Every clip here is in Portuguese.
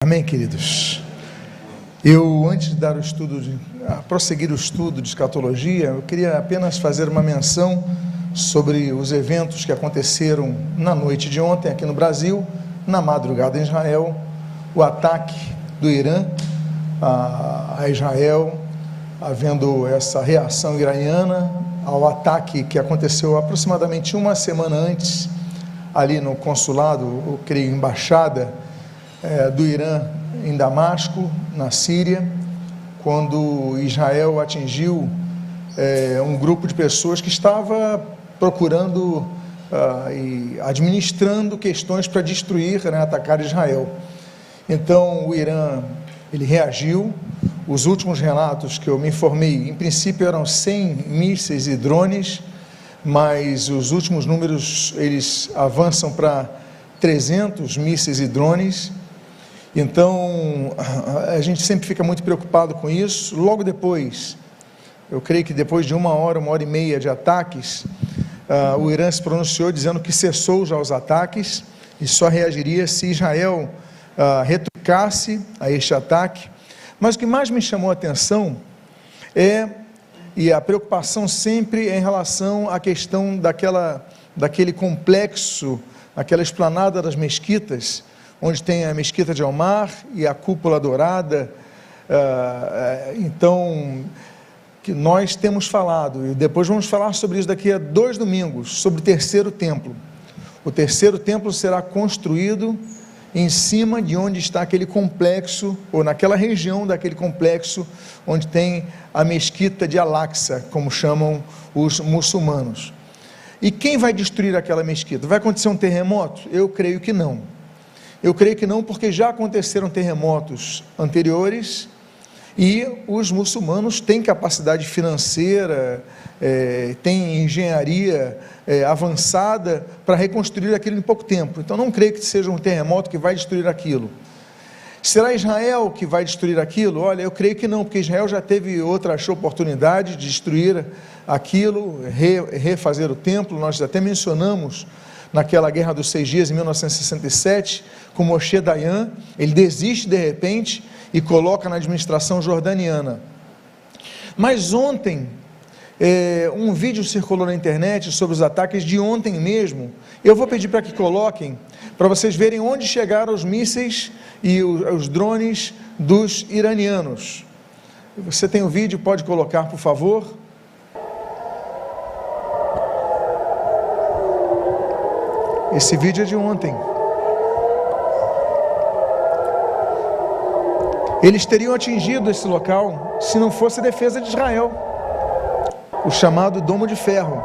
Amém, queridos? Eu, antes de dar o estudo, prosseguir o estudo de escatologia, eu queria apenas fazer uma menção sobre os eventos que aconteceram na noite de ontem aqui no Brasil, na madrugada em Israel, o ataque do Irã a Israel, havendo essa reação iraniana ao ataque que aconteceu aproximadamente uma semana antes, ali no consulado, eu creio, embaixada do Irã em Damasco, na Síria, quando Israel atingiu um grupo de pessoas que estava procurando e administrando questões para destruir, atacar Israel. Então o Irã, ele reagiu. Os últimos relatos que eu me informei, em princípio eram 100 mísseis e drones, mas os últimos números, eles avançam para 300 mísseis e drones. Então, a gente sempre fica muito preocupado com isso. Logo depois, eu creio que depois de uma hora e meia de ataques, o Irã se pronunciou dizendo que cessou já os ataques e só reagiria se Israel retrucasse a este ataque. Mas o que mais me chamou a atenção e a preocupação sempre em relação à questão daquele complexo, aquela esplanada das mesquitas, onde tem a mesquita de Omar e a cúpula dourada. Então, que nós temos falado, e depois vamos falar sobre isso daqui a 2 domingos, sobre o terceiro templo. O terceiro templo será construído em cima de onde está aquele complexo, ou naquela região daquele complexo, onde tem a mesquita de Al-Aqsa, como chamam os muçulmanos. E quem vai destruir aquela mesquita? Vai acontecer um terremoto? Eu creio que não. Eu creio que não, porque já aconteceram terremotos anteriores e os muçulmanos têm capacidade financeira, têm engenharia avançada para reconstruir aquilo em pouco tempo. Então não creio que seja um terremoto que vai destruir aquilo. Será Israel que vai destruir aquilo? Olha, eu creio que não, porque Israel já teve outra oportunidade de destruir aquilo, refazer o templo. Nós até mencionamos naquela Guerra dos 6 Dias, em 1967, com Moshe Dayan. Ele desiste de repente e coloca na administração jordaniana. Mas ontem, um vídeo circulou na internet sobre os ataques de ontem mesmo. Eu vou pedir para que coloquem, para vocês verem onde chegaram os mísseis e os drones dos iranianos. Você tem o vídeo, pode colocar, por favor. Esse vídeo é de ontem. Eles teriam atingido esse local se não fosse a defesa de Israel, o chamado Domo de Ferro.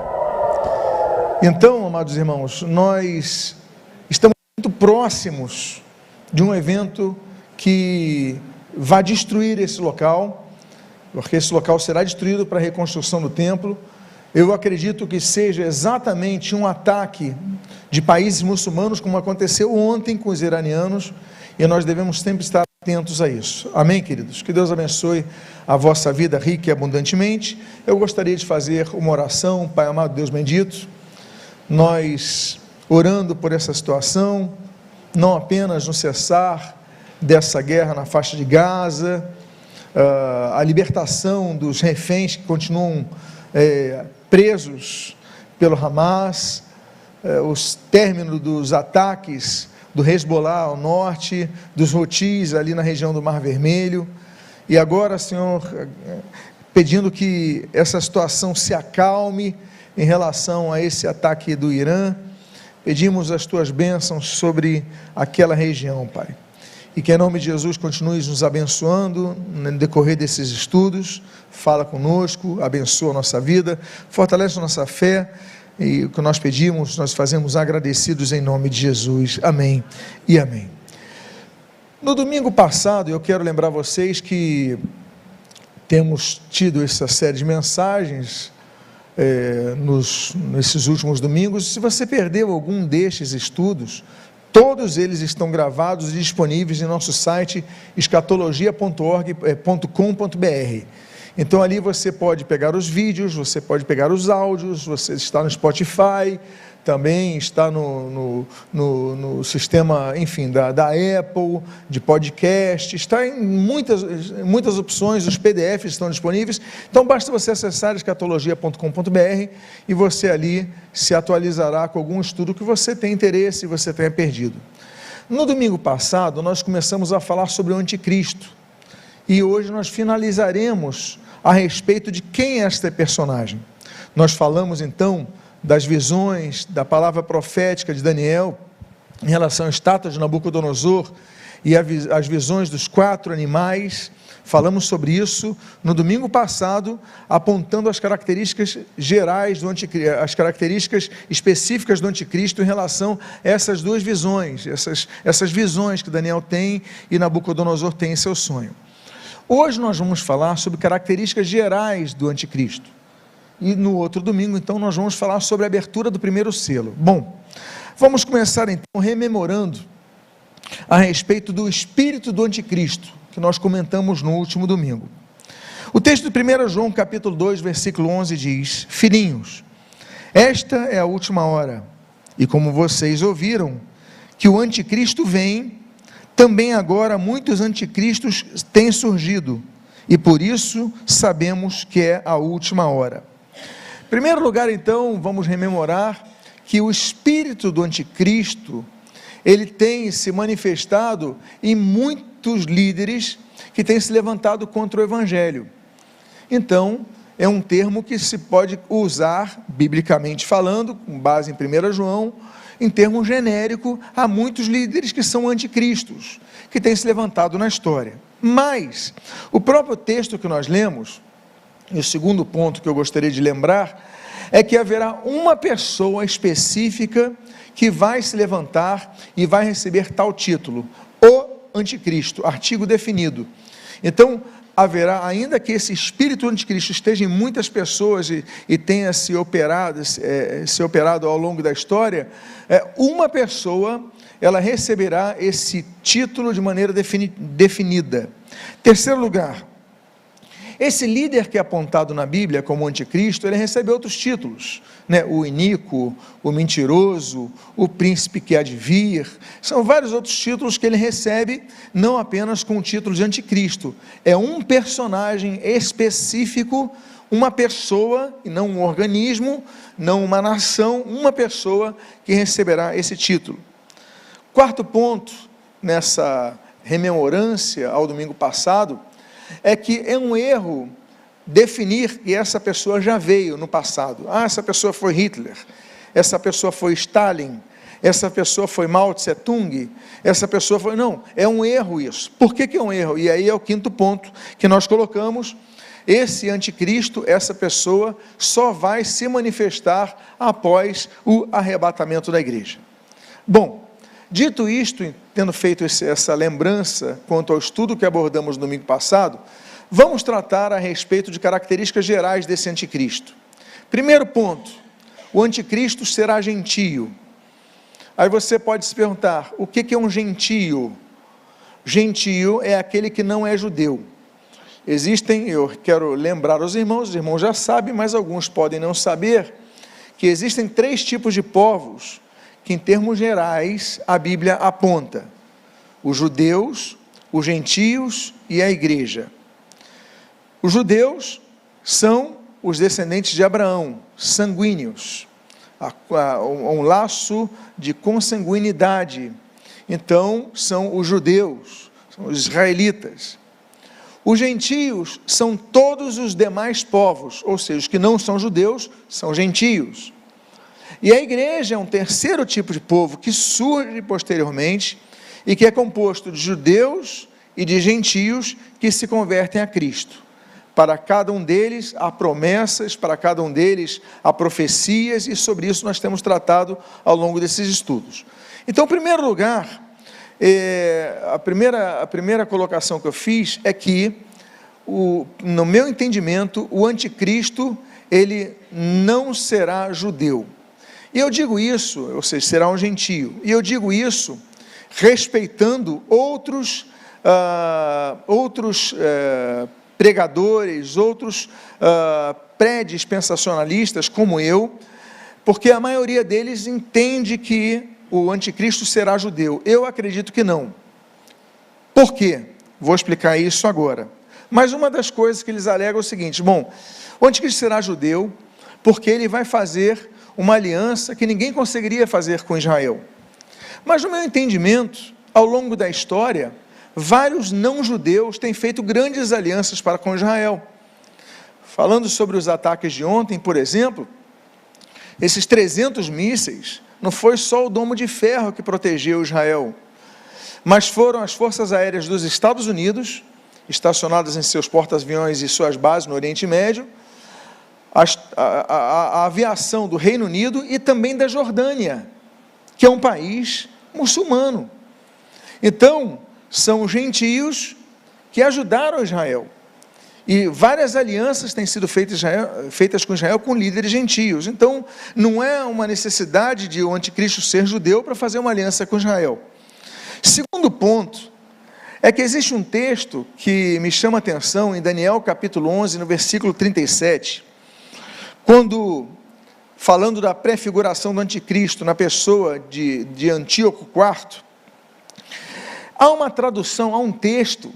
Então, amados irmãos, nós estamos muito próximos de um evento que vai destruir esse local, porque esse local será destruído para a reconstrução do templo. Eu acredito que seja exatamente um ataque de países muçulmanos, como aconteceu ontem com os iranianos, e nós devemos sempre estar atentos a isso. Amém, queridos? Que Deus abençoe a vossa vida rica e abundantemente. Eu gostaria de fazer uma oração. Pai amado, Deus bendito, nós orando por essa situação, não apenas no cessar dessa guerra na faixa de Gaza, a libertação dos reféns que continuam presos pelo Hamas, os términos dos ataques do Hezbollah ao norte, dos Houthis ali na região do Mar Vermelho, e agora, Senhor, pedindo que essa situação se acalme em relação a esse ataque do Irã. Pedimos as Tuas bênçãos sobre aquela região, Pai, e que em nome de Jesus continues nos abençoando no decorrer desses estudos. Fala conosco, abençoa a nossa vida, fortalece a nossa fé, e o que nós pedimos, nós fazemos agradecidos em nome de Jesus. Amém e amém. No domingo passado, eu quero lembrar vocês que temos tido essa série de mensagens nesses últimos domingos. Se você perdeu algum destes estudos, todos eles estão gravados e disponíveis em nosso site escatologia.org.com.br. Então ali você pode pegar os vídeos, você pode pegar os áudios, você está no Spotify, também está no sistema, enfim, da Apple, de podcast, está em muitas opções, os PDFs estão disponíveis. Então basta você acessar escatologia.com.br e você ali se atualizará com algum estudo que você tem interesse e você tenha perdido. No domingo passado nós começamos a falar sobre o anticristo e hoje nós finalizaremos a respeito de quem é este personagem. Nós falamos então das visões, da palavra profética de Daniel, em relação à estátua de Nabucodonosor, e as visões dos 4 animais, falamos sobre isso no domingo passado, apontando as características gerais do anticristo, as características específicas do anticristo em relação a essas 2 visões, essas visões que Daniel tem e Nabucodonosor tem em seu sonho. Hoje nós vamos falar sobre características gerais do anticristo. E no outro domingo, então, nós vamos falar sobre a abertura do primeiro selo. Bom, vamos começar então rememorando a respeito do espírito do anticristo, que nós comentamos no último domingo. O texto de 1 João capítulo 2, versículo 11 diz: Filhinhos, esta é a última hora, e como vocês ouviram que o anticristo vem, também agora muitos anticristos têm surgido, e por isso sabemos que é a última hora. Em primeiro lugar, então, vamos rememorar que o espírito do anticristo, ele tem se manifestado em muitos líderes que têm se levantado contra o evangelho. Então, é um termo que se pode usar, biblicamente falando, com base em 1 João, em termo genérico, há muitos líderes que são anticristos, que têm se levantado na história. Mas, o próprio texto que nós lemos, e o segundo ponto que eu gostaria de lembrar, é que haverá uma pessoa específica que vai se levantar e vai receber tal título, o anticristo, artigo definido. Então, haverá, ainda que esse espírito anticristo esteja em muitas pessoas e tenha se operado ao longo da história, uma pessoa, ela receberá esse título de maneira definida. Terceiro lugar, esse líder que é apontado na Bíblia como anticristo, ele recebe outros títulos, né? O iníquo, o mentiroso, o príncipe que há de vir, são vários outros títulos que ele recebe, não apenas com o título de anticristo, é um personagem específico, uma pessoa, e não um organismo, não uma nação, uma pessoa que receberá esse título. Quarto ponto, nessa rememorância ao domingo passado, é que é um erro definir que essa pessoa já veio no passado. Essa pessoa foi Hitler, essa pessoa foi Stalin, essa pessoa foi Mao Tse Tung, essa pessoa foi... Não, é um erro isso. Por que é um erro? E aí é o quinto ponto que nós colocamos. Esse anticristo, essa pessoa, só vai se manifestar após o arrebatamento da igreja. Bom, dito isto, tendo feito essa lembrança quanto ao estudo que abordamos no domingo passado, vamos tratar a respeito de características gerais desse anticristo. Primeiro ponto, o anticristo será gentio. Aí você pode se perguntar, o que é um gentio? Gentio é aquele que não é judeu. Eu quero lembrar aos irmãos, os irmãos já sabem, mas alguns podem não saber, que existem 3 tipos de povos que em termos gerais a Bíblia aponta: os judeus, os gentios e a igreja. Os judeus são os descendentes de Abraão, sanguíneos, um laço de consanguinidade. Então são os judeus, são os israelitas. Os gentios são todos os demais povos, ou seja, os que não são judeus são gentios. E a igreja é um terceiro tipo de povo que surge posteriormente e que é composto de judeus e de gentios que se convertem a Cristo. Para cada um deles há promessas, para cada um deles há profecias, e sobre isso nós temos tratado ao longo desses estudos. Então, em primeiro lugar, a primeira colocação que eu fiz é que, no meu entendimento, o anticristo, ele não será judeu. E eu digo isso, ou seja, será um gentio. E eu digo isso respeitando outros pregadores, outros pré-dispensacionalistas, como eu, porque a maioria deles entende que o anticristo será judeu. Eu acredito que não. Por quê? Vou explicar isso agora. Mas uma das coisas que eles alegam é o seguinte: bom, o anticristo será judeu porque ele vai fazer uma aliança que ninguém conseguiria fazer com Israel. Mas no meu entendimento, ao longo da história, vários não-judeus têm feito grandes alianças para com Israel. Falando sobre os ataques de ontem, por exemplo, esses 300 mísseis, não foi só o domo de ferro que protegeu Israel, mas foram as forças aéreas dos Estados Unidos, estacionadas em seus porta-aviões e suas bases no Oriente Médio, a aviação do Reino Unido e também da Jordânia, que é um país muçulmano. Então, são os gentios que ajudaram Israel. E várias alianças têm sido feitas com Israel com líderes gentios. Então, não é uma necessidade de o anticristo ser judeu para fazer uma aliança com Israel. Segundo ponto, é que existe um texto que me chama a atenção em Daniel capítulo 11, no versículo 37, quando, falando da prefiguração do anticristo na pessoa de Antíoco IV, há uma tradução, há um texto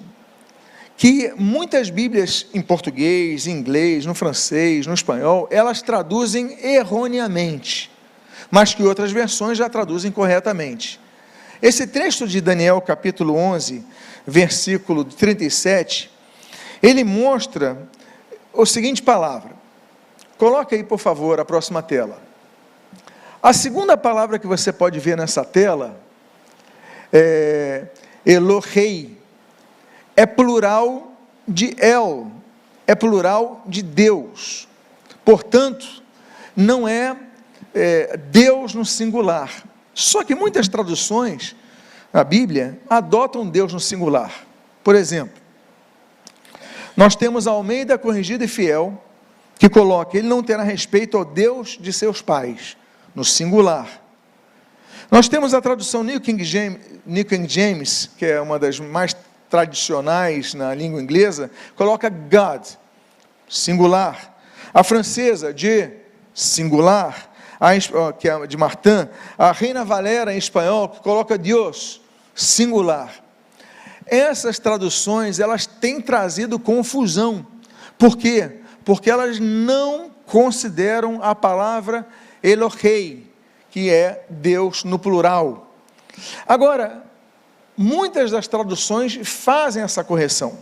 que muitas Bíblias em português, em inglês, no francês, no espanhol, elas traduzem erroneamente, mas que outras versões já traduzem corretamente. Esse texto de Daniel capítulo 11, versículo 37, ele mostra a seguinte palavra. Coloca aí, por favor, a próxima tela. A segunda palavra que você pode ver nessa tela é Elohei. É plural de El, é plural de Deus. Portanto, não é Deus no singular. Só que muitas traduções, a Bíblia, adotam Deus no singular. Por exemplo, nós temos a Almeida Corrigida e Fiel, que coloca: ele não terá respeito ao Deus de seus pais, no singular. Nós temos a tradução New King James, que é uma das mais tradicionais na língua inglesa, coloca God, singular. A francesa, Dieu, singular. Que é de Martin. A Reina Valera, em espanhol, que coloca Dios, singular. Essas traduções, elas têm trazido confusão. Por quê? Porque elas não consideram a palavra Elohei, que é Deus no plural. Agora, muitas das traduções fazem essa correção.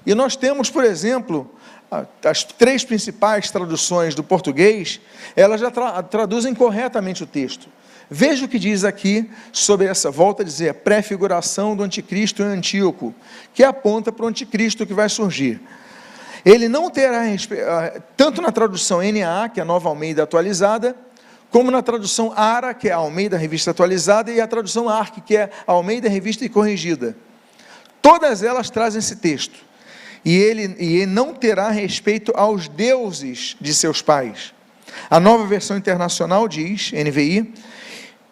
E nós temos, por exemplo, as 3 principais traduções do português, elas já traduzem corretamente o texto. Veja o que diz aqui sobre essa, volta a dizer, prefiguração do anticristo em Antíoco, que aponta para o anticristo que vai surgir. Ele não terá, tanto na tradução NAA, que é a Nova Almeida Atualizada, como na tradução ARA, que é a Almeida Revista Atualizada, e a tradução ARC, que é a Almeida Revista e Corrigida. Todas elas trazem esse texto. E ele não terá respeito aos deuses de seus pais. A Nova Versão Internacional diz, NVI,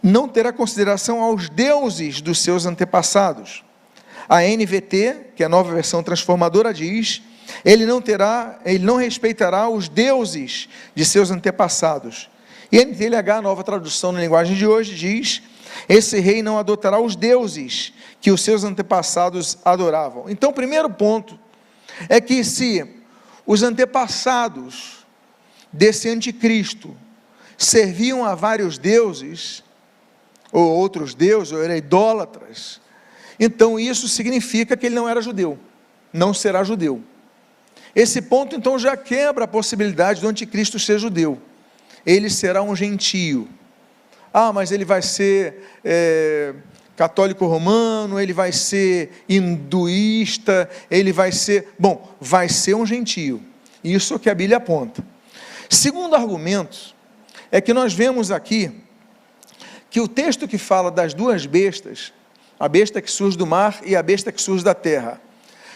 não terá consideração aos deuses dos seus antepassados. A NVT, que é a Nova Versão Transformadora, diz, ele não respeitará os deuses de seus antepassados. E a NTLH, a Nova Tradução na linguagem de hoje, diz, esse rei não adotará os deuses que os seus antepassados adoravam. Então, o primeiro ponto é que se os antepassados desse anticristo serviam a vários deuses, ou outros deuses, ou eram idólatras, então isso significa que ele não era judeu, não será judeu. Esse ponto então já quebra a possibilidade do anticristo ser judeu. Ele será um gentio. Mas ele vai ser católico romano, ele vai ser hinduísta, ele vai ser... Bom, vai ser um gentio. Isso que a Bíblia aponta. Segundo argumento, é que nós vemos aqui que o texto que fala das 2 bestas, a besta que surge do mar e a besta que surge da terra,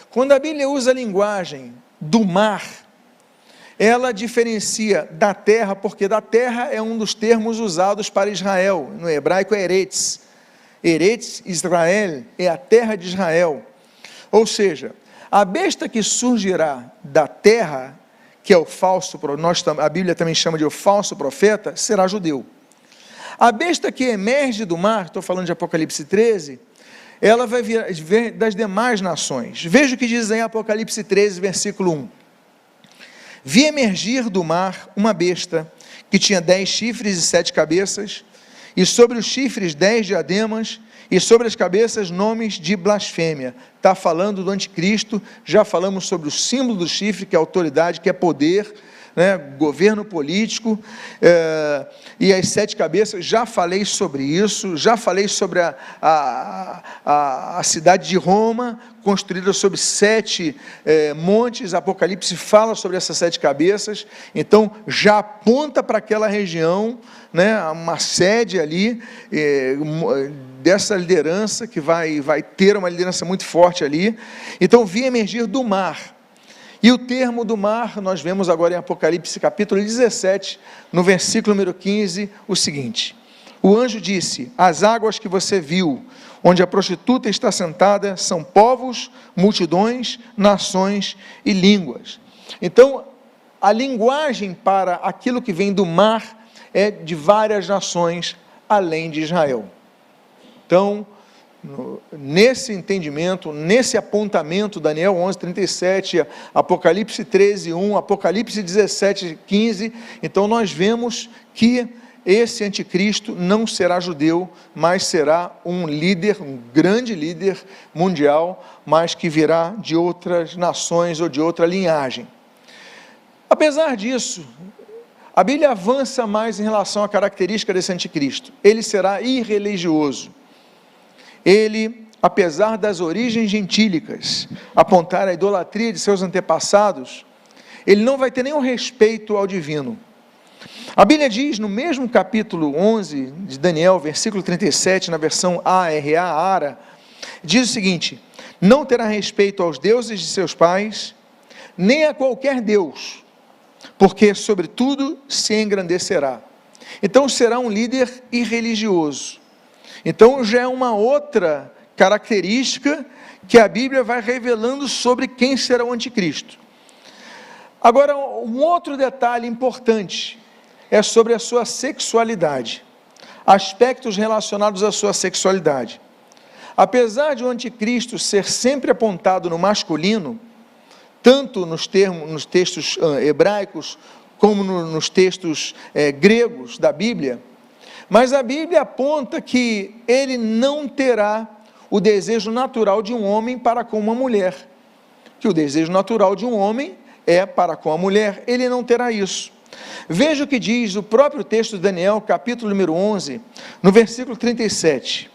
quando a Bíblia usa a linguagem do mar, ela diferencia da terra, porque da terra é um dos termos usados para Israel, no hebraico é Eretz. Eretz, Israel, é a terra de Israel. Ou seja, a besta que surgirá da terra, que é o falso, a Bíblia também chama de o falso profeta, será judeu. A besta que emerge do mar, estou falando de Apocalipse 13, ela vai vir das demais nações. Veja o que diz em Apocalipse 13, versículo 1. Vi emergir do mar uma besta, que tinha 10 chifres e 7 cabeças, e sobre os chifres 10 diademas, e sobre as cabeças nomes de blasfêmia. Está falando do anticristo, já falamos sobre o símbolo do chifre, que é autoridade, que é poder, né, governo político, e as 7 cabeças, já falei sobre isso, já falei sobre a cidade de Roma, construída sobre 7 montes. Apocalipse fala sobre essas 7 cabeças, então já aponta para aquela região, né, uma sede ali, dessa liderança, que vai ter uma liderança muito forte ali. Então vi emergir do mar, e o termo do mar, nós vemos agora em Apocalipse capítulo 17, no versículo número 15, o seguinte: o anjo disse, as águas que você viu, onde a prostituta está sentada, são povos, multidões, nações e línguas. Então, a linguagem para aquilo que vem do mar é de várias nações, além de Israel. Então, nesse entendimento, nesse apontamento, Daniel 11:37, Apocalipse 13:1, Apocalipse 17:15, então nós vemos que esse anticristo não será judeu, mas será um líder, um grande líder mundial, mas que virá de outras nações ou de outra linhagem. Apesar disso, a Bíblia avança mais em relação à característica desse anticristo. Ele será irreligioso. Ele, apesar das origens gentílicas, apontar a idolatria de seus antepassados, ele não vai ter nenhum respeito ao divino. A Bíblia diz, no mesmo capítulo 11 de Daniel, versículo 37, na versão ARA, diz o seguinte: não terá respeito aos deuses de seus pais, nem a qualquer deus, porque sobretudo se engrandecerá. Então será um líder irreligioso. Então já é uma outra característica que a Bíblia vai revelando sobre quem será o anticristo. Agora, um outro detalhe importante é sobre a sua sexualidade, aspectos relacionados à sua sexualidade. Apesar de o anticristo ser sempre apontado no masculino, tanto nos textos hebraicos, como nos textos gregos da Bíblia, mas a Bíblia aponta que ele não terá o desejo natural de um homem para com uma mulher, que o desejo natural de um homem é para com a mulher, ele não terá isso. Veja o que diz o próprio texto de Daniel, capítulo número 11, no versículo 37.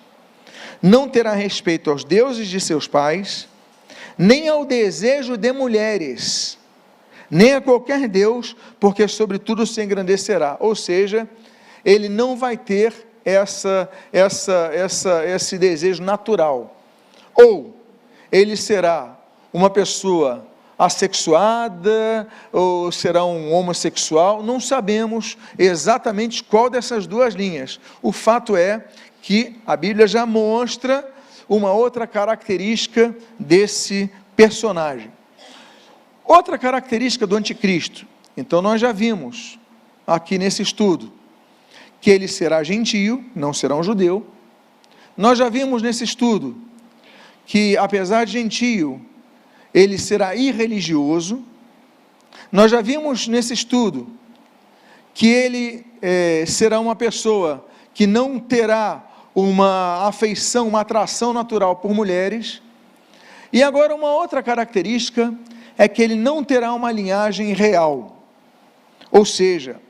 Não terá respeito aos deuses de seus pais, nem ao desejo de mulheres, nem a qualquer deus, porque sobretudo se engrandecerá. Ou seja, ele não vai ter esse desejo natural. Ou ele será uma pessoa assexuada, ou será um homossexual, não sabemos exatamente qual dessas duas linhas. O fato é que a Bíblia já mostra uma outra característica desse personagem. Outra característica do anticristo, então nós já vimos aqui nesse estudo, que ele será gentio, não será um judeu. Nós já vimos nesse estudo que, apesar de gentio, ele será irreligioso. Nós já vimos nesse estudo que ele será uma pessoa que não terá uma afeição, uma atração natural por mulheres. E agora uma outra característica é que ele não terá uma linhagem real, ou seja,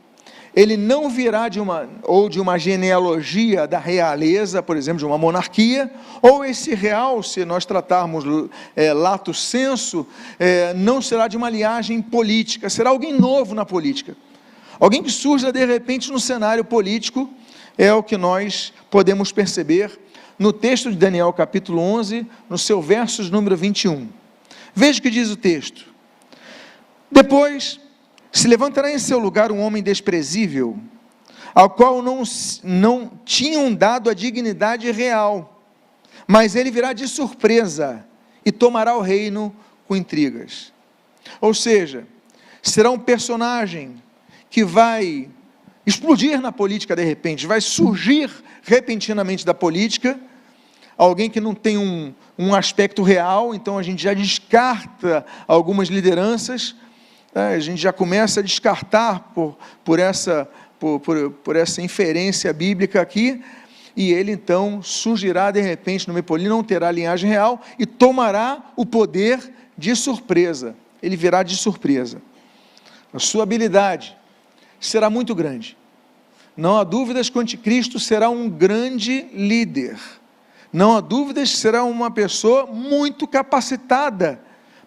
ele não virá de uma genealogia da realeza, por exemplo, de uma monarquia, ou esse real, se nós tratarmos lato sensu, não será de uma linhagem política, será alguém novo na política, alguém que surja de repente no cenário político, é o que nós podemos perceber no texto de Daniel capítulo 11, no seu versos número 21. Veja o que diz o texto: depois se levantará em seu lugar um homem desprezível, ao qual não tinham dado a dignidade real, mas ele virá de surpresa e tomará o reino com intrigas. Ou seja, será um personagem que vai explodir na política de repente, vai surgir repentinamente da política, alguém que não tem um aspecto real, então a gente já descarta algumas lideranças, a gente já começa a descartar por essa inferência bíblica aqui, e ele então surgirá de repente no meio político, não terá linhagem real, e tomará o poder de surpresa, ele virá de surpresa. A sua habilidade será muito grande. Não há dúvidas que o anticristo será um grande líder. Não há dúvidas que será uma pessoa muito capacitada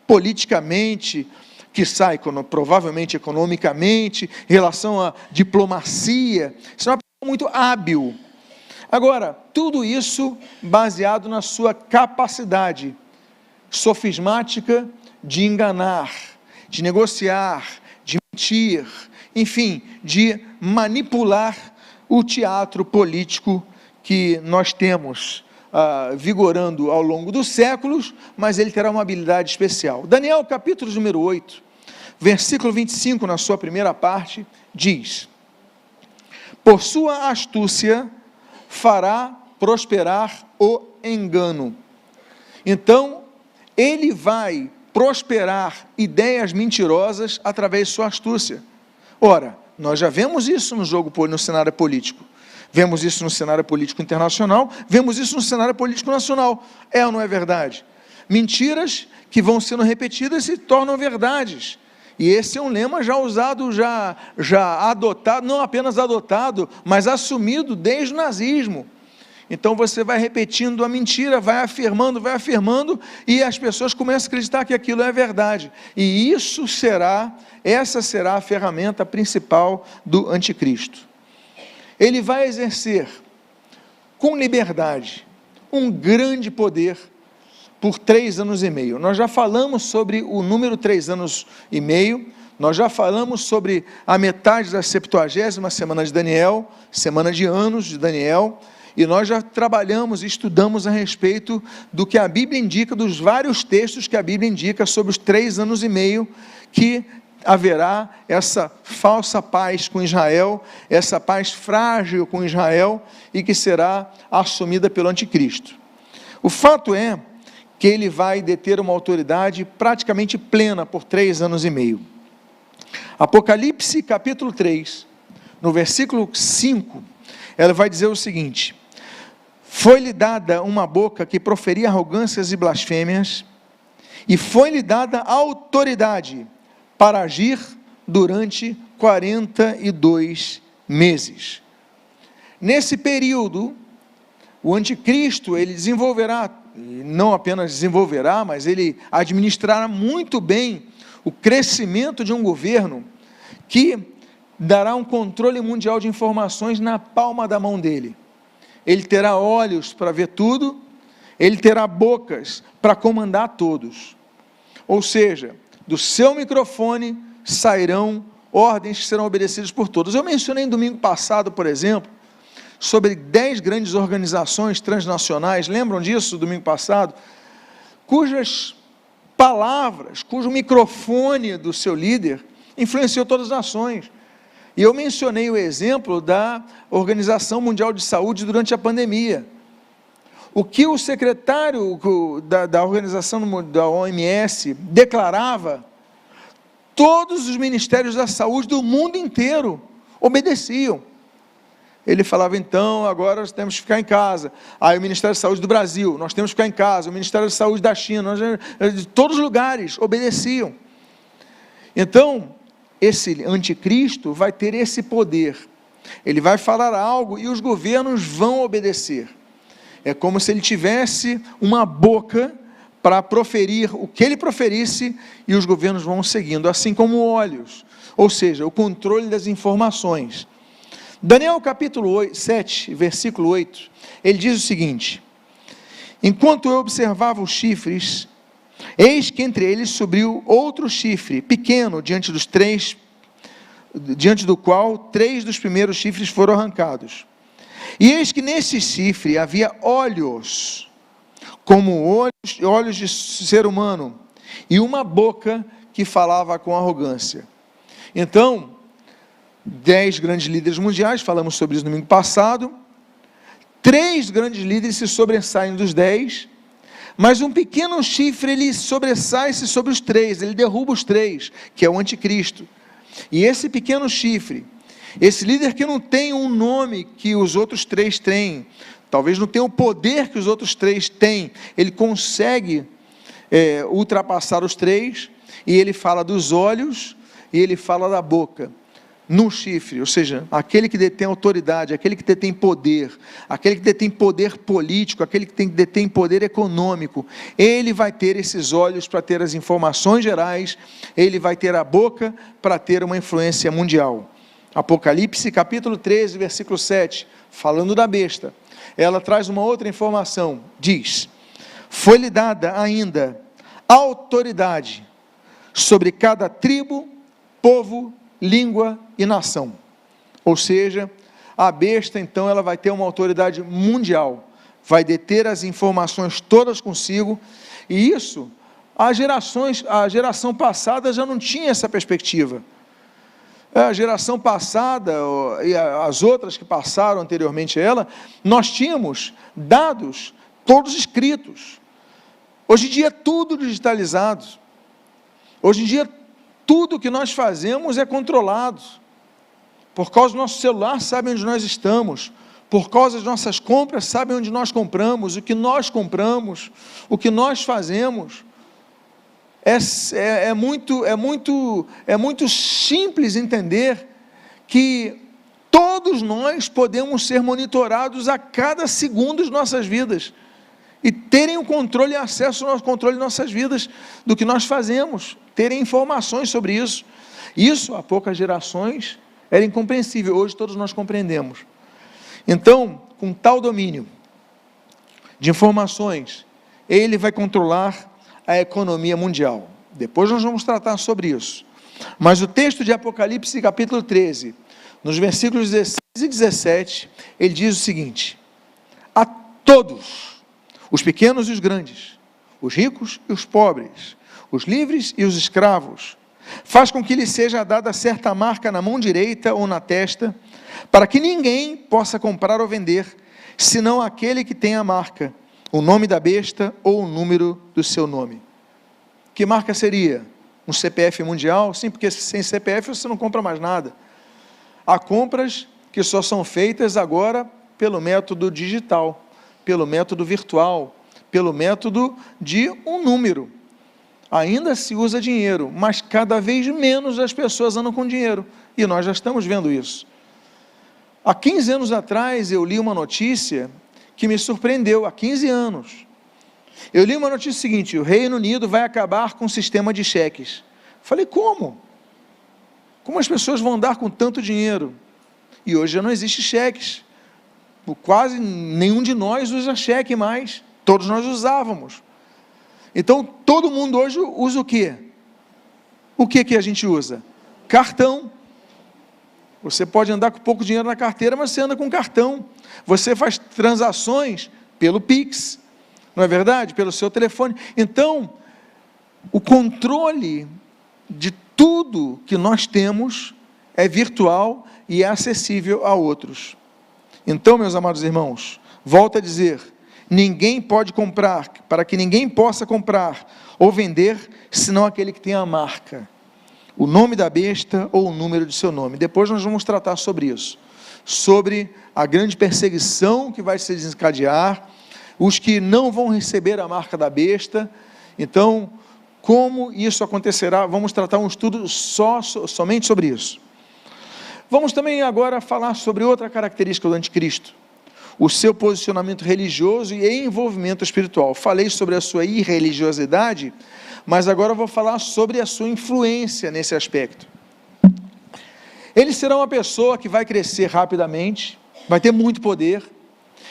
politicamente, provavelmente economicamente, em relação à diplomacia. Será uma pessoa muito hábil. Agora, tudo isso baseado na sua capacidade sofismática de enganar, de negociar, de mentir, enfim, de manipular o teatro político que nós temos vigorando ao longo dos séculos, mas ele terá uma habilidade especial. Daniel, capítulo número 8, versículo 25, na sua primeira parte, diz: por sua astúcia fará prosperar o engano. Então, ele vai prosperar ideias mentirosas através de sua astúcia. Ora, nós já vemos isso no cenário político. Vemos isso no cenário político internacional, vemos isso no cenário político nacional. É ou não é verdade? Mentiras que vão sendo repetidas se tornam verdades. E esse é um lema já usado, já adotado, não apenas adotado, mas assumido desde o nazismo. Então você vai repetindo a mentira, vai afirmando, e as pessoas começam a acreditar que aquilo é verdade. E essa será a ferramenta principal do anticristo. Ele vai exercer com liberdade um grande poder por 3 anos e meio. Nós já falamos sobre o número 3 anos e meio, nós já falamos sobre a metade da 70ª semana de Daniel, semana de anos de Daniel, e nós já trabalhamos e estudamos a respeito do que a Bíblia indica, dos vários textos que a Bíblia indica sobre os 3 anos e meio que haverá essa falsa paz com Israel, essa paz frágil com Israel, e que será assumida pelo anticristo. O fato é que ele vai deter uma autoridade praticamente plena por 3 anos e meio. Apocalipse capítulo 3, no versículo 5, ela vai dizer o seguinte: foi-lhe dada uma boca que proferia arrogâncias e blasfêmias, e foi-lhe dada autoridade para agir durante 42 meses. Nesse período, o anticristo, ele desenvolverá, não apenas desenvolverá, mas ele administrará muito bem o crescimento de um governo que dará um controle mundial de informações na palma da mão dele. Ele terá olhos para ver tudo, ele terá bocas para comandar todos. Ou seja, do seu microfone sairão ordens que serão obedecidas por todos. Eu mencionei no domingo passado, por exemplo, sobre 10 grandes organizações transnacionais, lembram disso, domingo passado? Cujas palavras, cujo microfone do seu líder influenciou todas as nações. E eu mencionei o exemplo da Organização Mundial de Saúde durante a pandemia. O que o secretário da organização da OMS declarava, todos os ministérios da saúde do mundo inteiro obedeciam. Ele falava, então, agora nós temos que ficar em casa. Aí o Ministério da Saúde do Brasil, nós temos que ficar em casa. O Ministério da Saúde da China, de todos os lugares obedeciam. Então, esse anticristo vai ter esse poder. Ele vai falar algo e os governos vão obedecer. É como se ele tivesse uma boca para proferir o que ele proferisse, e os governos vão seguindo, assim como olhos, ou seja, o controle das informações. Daniel capítulo 7, versículo 8, ele diz o seguinte: enquanto eu observava os chifres, eis que entre eles subiu outro chifre, pequeno, diante do qual 3 dos primeiros chifres foram arrancados. E eis que nesse chifre havia olhos, como olhos de ser humano, e uma boca que falava com arrogância. Então, 10 grandes líderes mundiais, falamos sobre isso no domingo passado, 3 grandes líderes se sobressaem dos 10, mas um pequeno chifre, ele sobressai-se sobre os 3, ele derruba os 3, que é o anticristo. E esse pequeno chifre, esse líder que não tem um nome que os outros 3 têm, talvez não tenha o poder que os outros 3 têm, ele consegue ultrapassar os 3, e ele fala dos olhos, e ele fala da boca, no chifre, ou seja, aquele que detém autoridade, aquele que detém poder, aquele que detém poder político, aquele que detém poder econômico, ele vai ter esses olhos para ter as informações gerais, ele vai ter a boca para ter uma influência mundial. Apocalipse capítulo 13, versículo 7, falando da besta, ela traz uma outra informação, diz: foi-lhe dada ainda autoridade sobre cada tribo, povo, língua e nação. Ou seja, a besta então ela vai ter uma autoridade mundial, vai deter as informações todas consigo, e isso, a geração passada já não tinha essa perspectiva. A geração passada e as outras que passaram anteriormente a ela, nós tínhamos dados todos escritos. Hoje em dia é tudo digitalizado. Hoje em dia tudo que nós fazemos é controlado. Por causa do nosso celular, sabe onde nós estamos. Por causa das nossas compras, sabe onde nós compramos, o que nós compramos, o que nós fazemos. É muito simples entender que todos nós podemos ser monitorados a cada segundo de nossas vidas e terem o controle e acesso ao controle de nossas vidas, do que nós fazemos, terem informações sobre isso. Isso, há poucas gerações, era incompreensível, hoje todos nós compreendemos. Então, com tal domínio de informações, ele vai controlar a economia mundial. Depois nós vamos tratar sobre isso. Mas o texto de Apocalipse, capítulo 13, nos versículos 16 e 17, ele diz o seguinte: a todos, os pequenos e os grandes, os ricos e os pobres, os livres e os escravos, faz com que lhe seja dada certa marca na mão direita ou na testa, para que ninguém possa comprar ou vender, senão aquele que tem a marca, o nome da besta ou o número do seu nome. Que marca seria? Um CPF mundial? Sim, porque sem CPF você não compra mais nada. Há compras que só são feitas agora pelo método digital, pelo método virtual, pelo método de um número. Ainda se usa dinheiro, mas cada vez menos as pessoas andam com dinheiro, e nós já estamos vendo isso. Há 15 anos atrás eu li uma notícia que me surpreendeu, há 15 anos. Eu li uma notícia seguinte: o Reino Unido vai acabar com o sistema de cheques. Falei, como? Como as pessoas vão andar com tanto dinheiro? E hoje já não existe cheques. Quase nenhum de nós usa cheque mais. Todos nós usávamos. Então, todo mundo hoje usa o quê? O que a gente usa? Cartão. Você pode andar com pouco dinheiro na carteira, mas você anda com cartão. Você faz transações pelo Pix, não é verdade? Pelo seu telefone. Então, o controle de tudo que nós temos é virtual e é acessível a outros. Então, meus amados irmãos, volto a dizer, ninguém pode comprar, para que ninguém possa comprar ou vender, senão aquele que tem a marca, o nome da besta ou o número de seu nome. Depois nós vamos tratar sobre isso, sobre a grande perseguição que vai se desencadear, os que não vão receber a marca da besta. Então, como isso acontecerá, vamos tratar um estudo somente sobre isso. Vamos também agora falar sobre outra característica do anticristo, o seu posicionamento religioso e envolvimento espiritual. Falei sobre a sua irreligiosidade, mas agora eu vou falar sobre a sua influência nesse aspecto. Ele será uma pessoa que vai crescer rapidamente, vai ter muito poder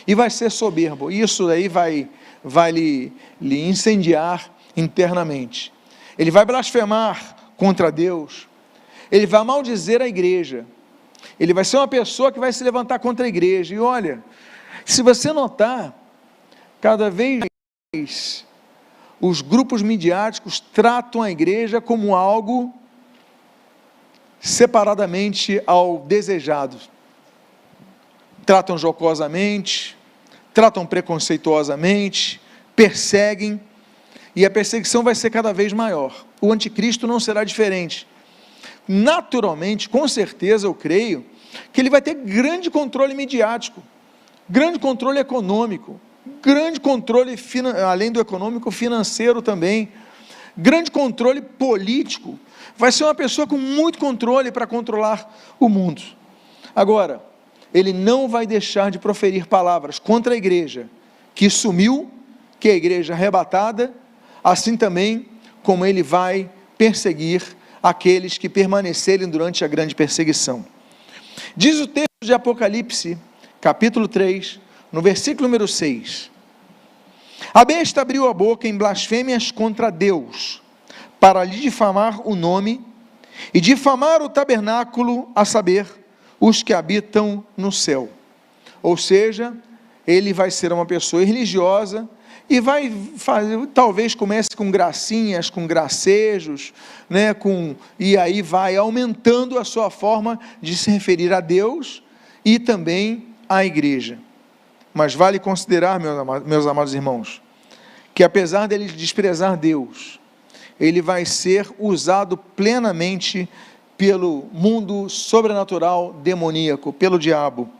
e vai ser soberbo. Isso aí vai lhe incendiar internamente. Ele vai blasfemar contra Deus, ele vai maldizer a igreja, ele vai ser uma pessoa que vai se levantar contra a igreja. E olha, se você notar, cada vez mais os grupos midiáticos tratam a igreja como algo separadamente ao desejado. Tratam jocosamente, tratam preconceituosamente, perseguem, e a perseguição vai ser cada vez maior. O anticristo não será diferente. Naturalmente, com certeza, eu creio, que ele vai ter grande controle midiático, grande controle econômico, grande controle, além do econômico, financeiro também, grande controle político. Vai ser uma pessoa com muito controle para controlar o mundo. Agora, ele não vai deixar de proferir palavras contra a igreja que sumiu, que é a igreja arrebatada, assim também como ele vai perseguir aqueles que permanecerem durante a grande perseguição. Diz o texto de Apocalipse, capítulo 3, no versículo número 6, a besta abriu a boca em blasfêmias contra Deus, para lhe difamar o nome, e difamar o tabernáculo, a saber, os que habitam no céu. Ou seja, ele vai ser uma pessoa religiosa, e vai fazer, talvez comece com gracinhas, com gracejos, né, e aí vai aumentando a sua forma de se referir a Deus e também à igreja. Mas vale considerar, meus amados irmãos, que apesar dele desprezar Deus, ele vai ser usado plenamente pelo mundo sobrenatural demoníaco, pelo diabo,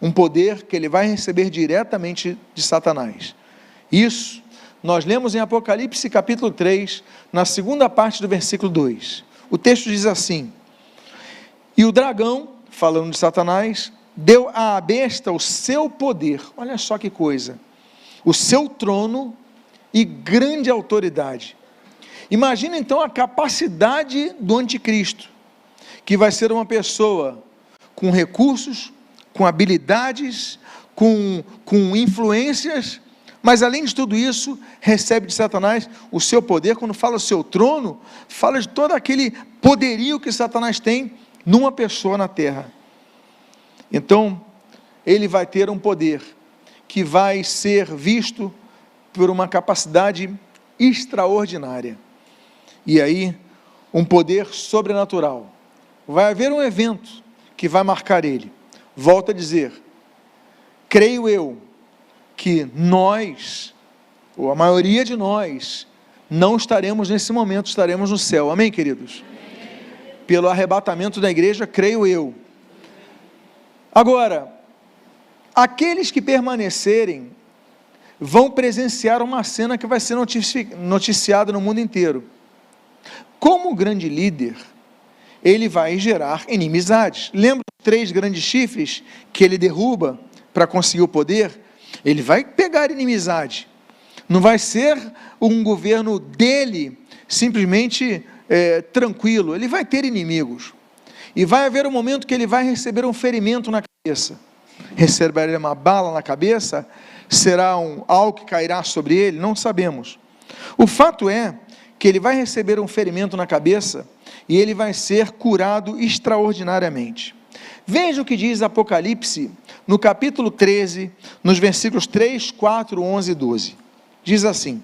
um poder que ele vai receber diretamente de Satanás. Isso, nós lemos em Apocalipse capítulo 3, na segunda parte do versículo 2. O texto diz assim: e o dragão, falando de Satanás, deu à besta o seu poder, olha só que coisa, o seu trono e grande autoridade. Imagina então a capacidade do anticristo, que vai ser uma pessoa com recursos, com habilidades, com influências, mas além de tudo isso, recebe de Satanás o seu poder. Quando fala o seu trono, fala de todo aquele poderio que Satanás tem numa pessoa na terra. Então, ele vai ter um poder que vai ser visto por uma capacidade extraordinária. E aí, um poder sobrenatural. Vai haver um evento que vai marcar ele. Volto a dizer, creio eu, que nós, ou a maioria de nós, não estaremos nesse momento, estaremos no céu. Amém, queridos? Amém. Pelo arrebatamento da igreja, creio eu. Agora, aqueles que permanecerem, vão presenciar uma cena que vai ser noticiada no mundo inteiro. Como grande líder, ele vai gerar inimizades. Lembra dos 3 grandes chifres que ele derruba para conseguir o poder? Ele vai pegar inimizade, não vai ser um governo dele, simplesmente tranquilo, ele vai ter inimigos, e vai haver um momento que ele vai receber um ferimento na cabeça, receberá uma bala na cabeça, será algo que cairá sobre ele, não sabemos. O fato é que ele vai receber um ferimento na cabeça, e ele vai ser curado extraordinariamente. Veja o que diz Apocalipse, no capítulo 13, nos versículos 3, 4, 11 e 12. Diz assim: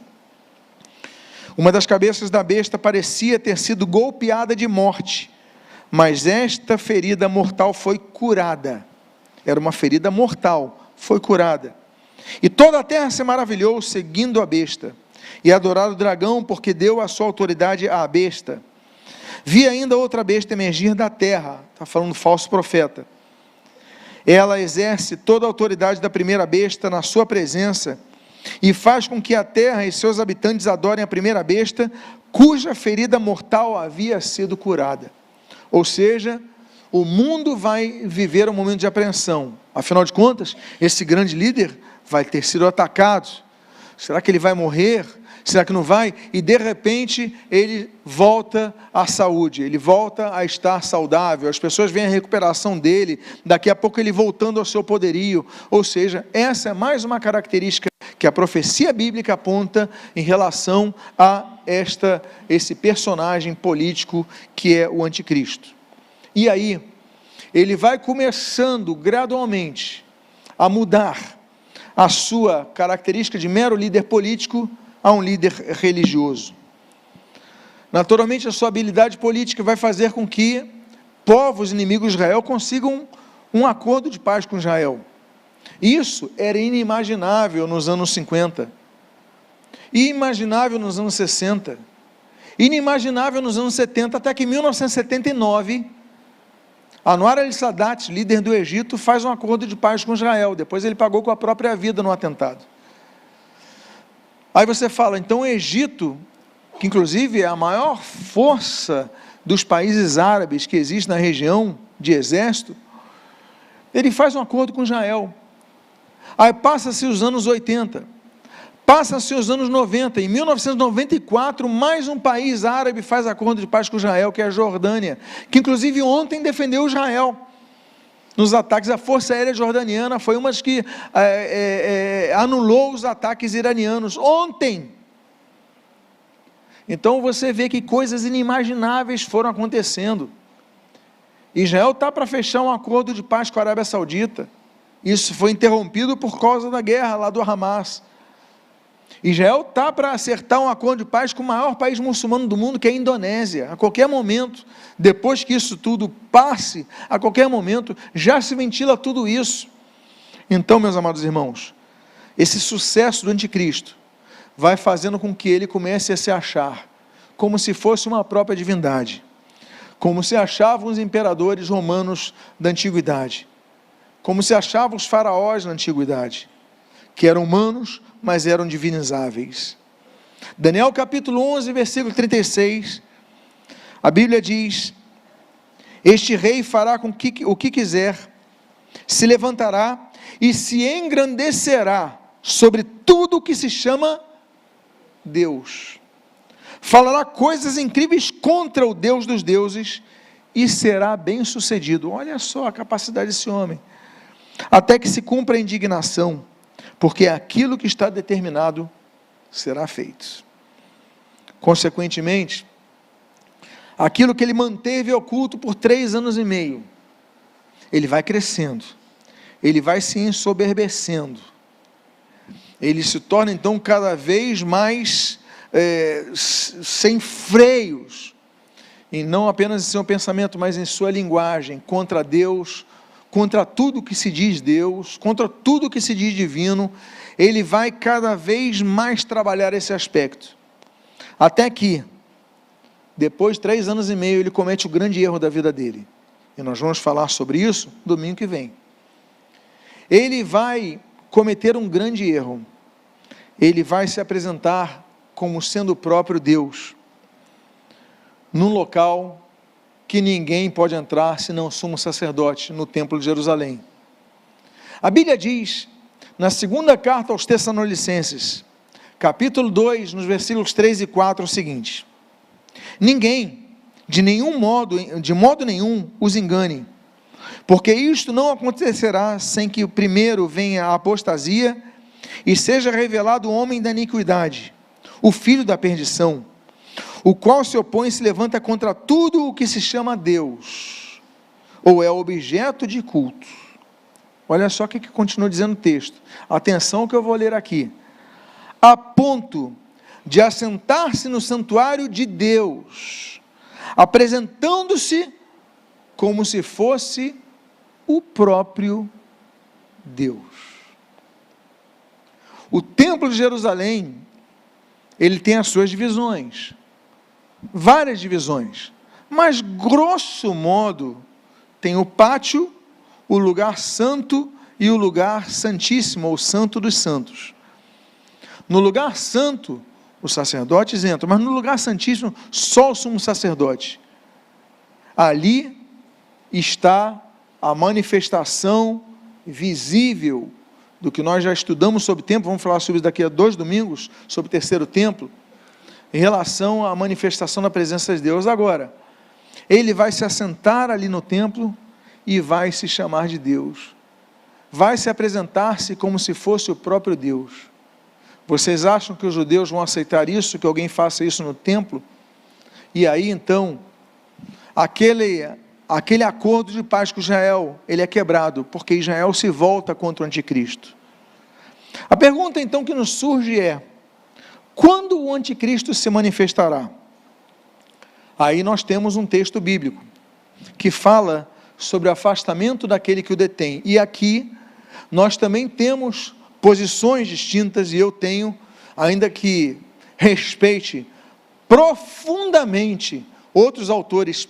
uma das cabeças da besta parecia ter sido golpeada de morte, mas esta ferida mortal foi curada. Era uma ferida mortal, foi curada. E toda a terra se maravilhou, seguindo a besta, e adoraram o dragão, porque deu a sua autoridade à besta. Vi ainda outra besta emergir da terra, está falando falso profeta. Ela exerce toda a autoridade da primeira besta na sua presença, e faz com que a terra e seus habitantes adorem a primeira besta, cuja ferida mortal havia sido curada. Ou seja, o mundo vai viver um momento de apreensão. Afinal de contas, esse grande líder vai ter sido atacado. Será que ele vai morrer? Será que não vai? E de repente ele volta à saúde, ele volta a estar saudável, as pessoas veem a recuperação dele, daqui a pouco ele voltando ao seu poderio. Ou seja, essa é mais uma característica que a profecia bíblica aponta em relação a esse personagem político que é o anticristo. E aí, ele vai começando gradualmente a mudar a sua característica de mero líder político a um líder religioso. Naturalmente, a sua habilidade política vai fazer com que povos inimigos de Israel consigam um acordo de paz com Israel. Isso era inimaginável nos anos 50, inimaginável nos anos 60, inimaginável nos anos 70, até que em 1979, Anwar al-Sadat, líder do Egito, faz um acordo de paz com Israel. Depois ele pagou com a própria vida no atentado. Aí você fala, então o Egito, que inclusive é a maior força dos países árabes que existe na região de exército, ele faz um acordo com Israel. Aí passa-se os anos 80, passa-se os anos 90, em 1994, mais um país árabe faz acordo de paz com Israel, que é a Jordânia, que inclusive ontem defendeu Israel nos ataques. A Força Aérea Jordaniana foi uma das que anulou os ataques iranianos, ontem. Então você vê que coisas inimagináveis foram acontecendo. Israel está para fechar um acordo de paz com a Arábia Saudita. Isso foi interrompido por causa da guerra lá do Hamas. Israel está para acertar um acordo de paz com o maior país muçulmano do mundo, que é a Indonésia. A qualquer momento, depois que isso tudo passe, a qualquer momento, já se ventila tudo isso. Então, meus amados irmãos, esse sucesso do anticristo vai fazendo com que ele comece a se achar como se fosse uma própria divindade, como se achavam os imperadores romanos da antiguidade, como se achavam os faraós na antiguidade, que eram humanos, mas eram divinizáveis. Daniel capítulo 11, versículo 36, a Bíblia diz: este rei fará com que o que quiser, se levantará e se engrandecerá sobre tudo o que se chama Deus, falará coisas incríveis contra o Deus dos deuses e será bem sucedido. Olha só a capacidade desse homem, até que se cumpra a indignação, porque aquilo que está determinado será feito. Consequentemente, aquilo que ele manteve oculto por 3 anos e meio, ele vai crescendo, ele vai se ensoberbecendo, ele se torna então cada vez mais sem freios, e não apenas em seu pensamento, mas em sua linguagem, contra Deus, contra tudo que se diz Deus, contra tudo que se diz divino. Ele vai cada vez mais trabalhar esse aspecto, até que, depois de 3 anos e meio, ele comete o grande erro da vida dele, e nós vamos falar sobre isso domingo que vem. Ele vai cometer um grande erro, ele vai se apresentar como sendo o próprio Deus, num local que ninguém pode entrar senão o sumo sacerdote, no templo de Jerusalém. A Bíblia diz, na segunda carta aos Tessalonicenses, capítulo 2, nos versículos 3 e 4, o seguinte: ninguém, de modo nenhum, os engane, porque isto não acontecerá sem que primeiro venha a apostasia e seja revelado o homem da iniquidade, o filho da perdição, o qual se opõe e se levanta contra tudo o que se chama Deus, ou é objeto de culto. Olha só o que continua dizendo o texto, atenção que eu vou ler aqui: a ponto de assentar-se no santuário de Deus, apresentando-se como se fosse o próprio Deus. O templo de Jerusalém, ele tem as suas divisões, várias divisões, mas grosso modo tem o pátio, o lugar santo e o lugar santíssimo, ou santo dos santos. No lugar santo, os sacerdotes entram, mas no lugar santíssimo, só o sumo sacerdote. Ali está a manifestação visível do que nós já estudamos sobre o templo. Vamos falar sobre isso daqui a 2 domingos, sobre o terceiro templo, em relação à manifestação da presença de Deus. Agora, ele vai se assentar ali no templo e vai se chamar de Deus, vai se apresentar-se como se fosse o próprio Deus. Vocês acham que os judeus vão aceitar isso, que alguém faça isso no templo? E aí então, aquele acordo de paz com Israel, ele é quebrado, porque Israel se volta contra o anticristo. A pergunta então que nos surge é: Quando o anticristo se manifestará? Aí nós temos um texto bíblico que fala sobre o afastamento daquele que o detém. E aqui nós também temos posições distintas, e eu tenho, ainda que respeite profundamente outros autores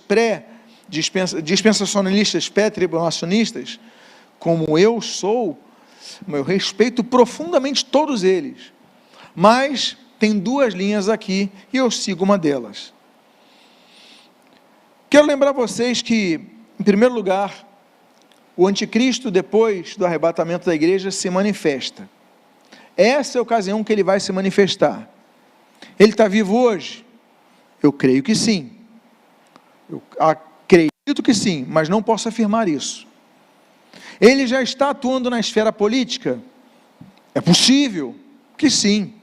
dispensacionalistas, pré-tribulacionistas, como eu sou, eu respeito profundamente todos eles, mas tem duas linhas aqui e eu sigo uma delas. Quero lembrar vocês que, em primeiro lugar, o anticristo, depois do arrebatamento da igreja, se manifesta. Essa é a ocasião que ele vai se manifestar. Ele está vivo hoje? Eu creio que sim. Eu acredito que sim, mas não posso afirmar isso. Ele já está atuando na esfera política? É possível que sim.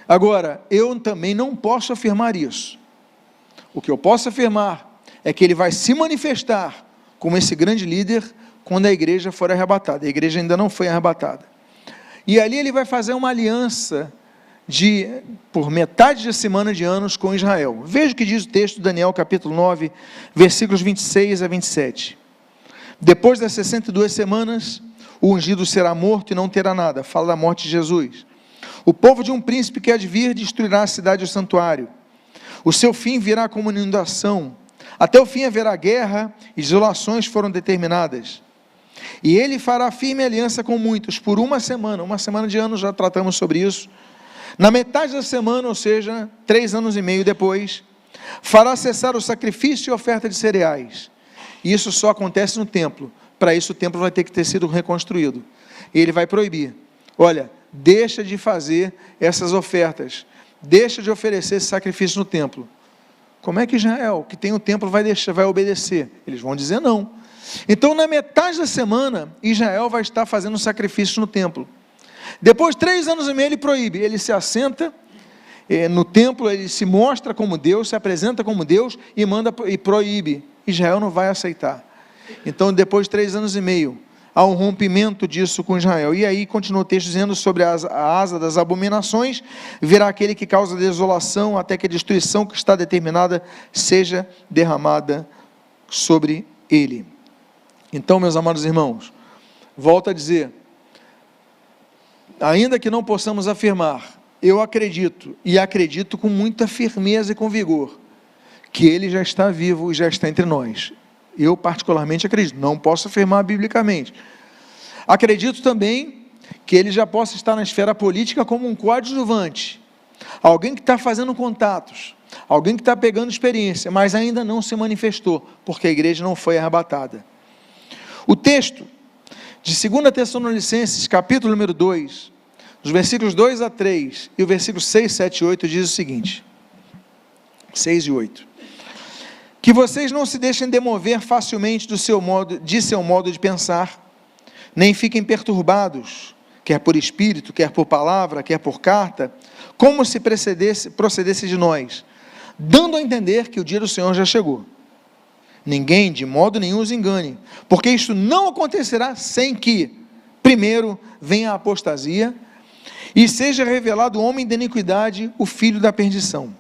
Agora, eu também não posso afirmar isso. O que eu posso afirmar é que ele vai se manifestar como esse grande líder quando a igreja for arrebatada. A igreja ainda não foi arrebatada. E ali ele vai fazer uma aliança por metade de semana de anos com Israel. Veja o que diz o texto de Daniel, capítulo 9, versículos 26 a 27. Depois das 62 semanas, o ungido será morto e não terá nada. Fala da morte de Jesus. O povo de um príncipe que há de vir destruirá a cidade e o santuário. O seu fim virá como inundação. Até o fim haverá guerra e desolações foram determinadas. E ele fará firme aliança com muitos por uma semana de anos, já tratamos sobre isso. Na metade da semana, ou seja, 3 anos e meio depois, fará cessar o sacrifício e oferta de cereais. E isso só acontece no templo. Para isso o templo vai ter que ter sido reconstruído. E ele vai proibir. Olha, deixa de fazer essas ofertas. Deixa de oferecer esse sacrifício no templo. Como é que Israel, que tem o templo, vai obedecer? Eles vão dizer não. Então, na metade da semana, Israel vai estar fazendo sacrifício no templo. Depois de 3 anos e meio, ele proíbe. Ele se assenta no templo, ele se mostra como Deus, se apresenta como Deus e proíbe. Israel não vai aceitar. Então, depois de 3 anos e meio, há um rompimento disso com Israel. E aí continua o texto dizendo sobre a asa das abominações, virá aquele que causa desolação, até que a destruição que está determinada seja derramada sobre ele. Então, meus amados irmãos, volto a dizer, ainda que não possamos afirmar, eu acredito, e acredito com muita firmeza e com vigor, que ele já está vivo e já está entre nós. Eu particularmente acredito, não posso afirmar biblicamente. Acredito também que ele já possa estar na esfera política como um coadjuvante, alguém que está fazendo contatos, alguém que está pegando experiência, mas ainda não se manifestou, porque a igreja não foi arrebatada. O texto de 2 Tessalonicenses, capítulo número 2, dos versículos 2 a 3, e o versículo 6, 7 e 8, diz o seguinte, 6 e 8, que vocês não se deixem demover facilmente de seu modo de pensar, nem fiquem perturbados, quer por espírito, quer por palavra, quer por carta, como se procedesse de nós, dando a entender que o dia do Senhor já chegou. Ninguém, de modo nenhum, os engane, porque isto não acontecerá sem que, primeiro, venha a apostasia, e seja revelado o homem da iniquidade, o filho da perdição.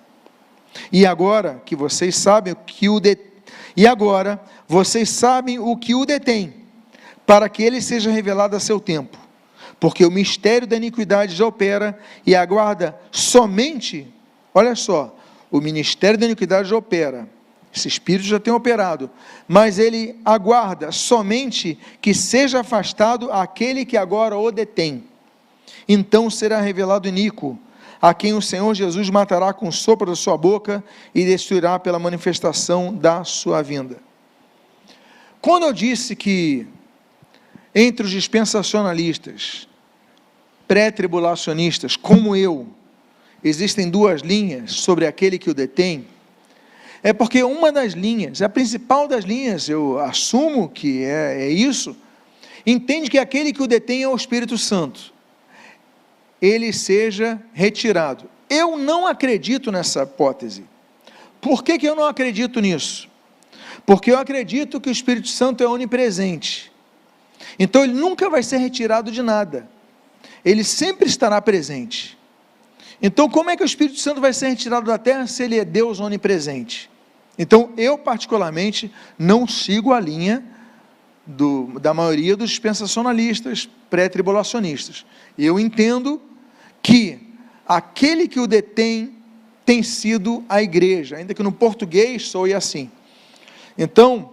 E agora que vocês sabem o que o detém, para que ele seja revelado a seu tempo, porque o mistério da iniquidade já opera e aguarda somente, olha só, o ministério da iniquidade já opera, esse espírito já tem operado, mas ele aguarda somente que seja afastado aquele que agora o detém. Então será revelado o iníquo, a quem o Senhor Jesus matará com o sopro da sua boca e destruirá pela manifestação da sua vinda. Quando eu disse que entre os dispensacionalistas, pré-tribulacionistas, como eu, existem 2 linhas sobre aquele que o detém, é porque uma das linhas, a principal das linhas, eu assumo que é isso, entende que aquele que o detém é o Espírito Santo, ele seja retirado. Eu não acredito nessa hipótese. Por que eu não acredito nisso? Porque eu acredito que o Espírito Santo é onipresente, então ele nunca vai ser retirado de nada, ele sempre estará presente. Então, como é que o Espírito Santo vai ser retirado da terra se ele é Deus onipresente? Então, eu particularmente não sigo a linha da maioria dos dispensacionalistas, pré-tribulacionistas. Eu entendo que aquele que o detém tem sido a igreja, ainda que no português soe assim. Então,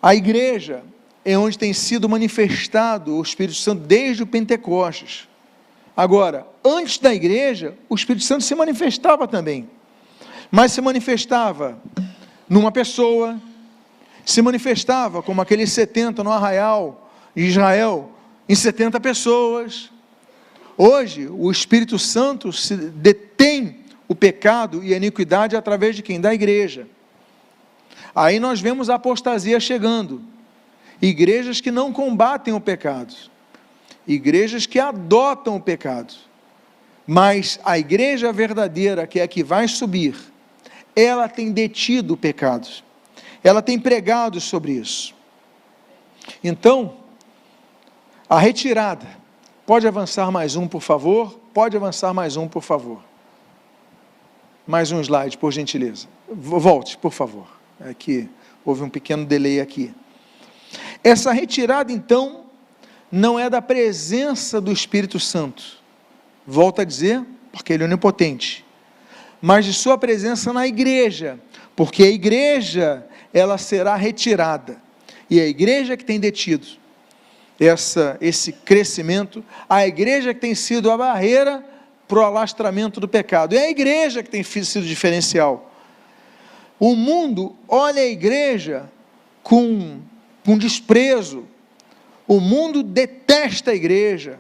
a igreja é onde tem sido manifestado o Espírito Santo desde o Pentecostes. Agora, antes da igreja, o Espírito Santo se manifestava também, mas se manifestava numa pessoa, se manifestava como aqueles 70 no arraial de Israel, em 70 pessoas. Hoje, o Espírito Santo se detém o pecado e a iniquidade através de quem? Da igreja. Aí nós vemos a apostasia chegando, igrejas que não combatem o pecado, igrejas que adotam o pecado, mas a igreja verdadeira, que é a que vai subir, ela tem detido o pecado, ela tem pregado sobre isso. Então, a retirada, pode avançar mais um, por favor? Pode avançar mais um, por favor. Mais um slide, por gentileza. Volte, por favor. É que houve um pequeno delay aqui. Essa retirada, então, não é da presença do Espírito Santo. Volto a dizer, porque ele é onipotente. Mas de sua presença na igreja, porque a igreja, ela será retirada. E a igreja que tem detido esse crescimento, a igreja que tem sido a barreira para o alastramento do pecado. É a igreja que tem sido diferencial. O mundo olha a igreja com desprezo. O mundo detesta a igreja.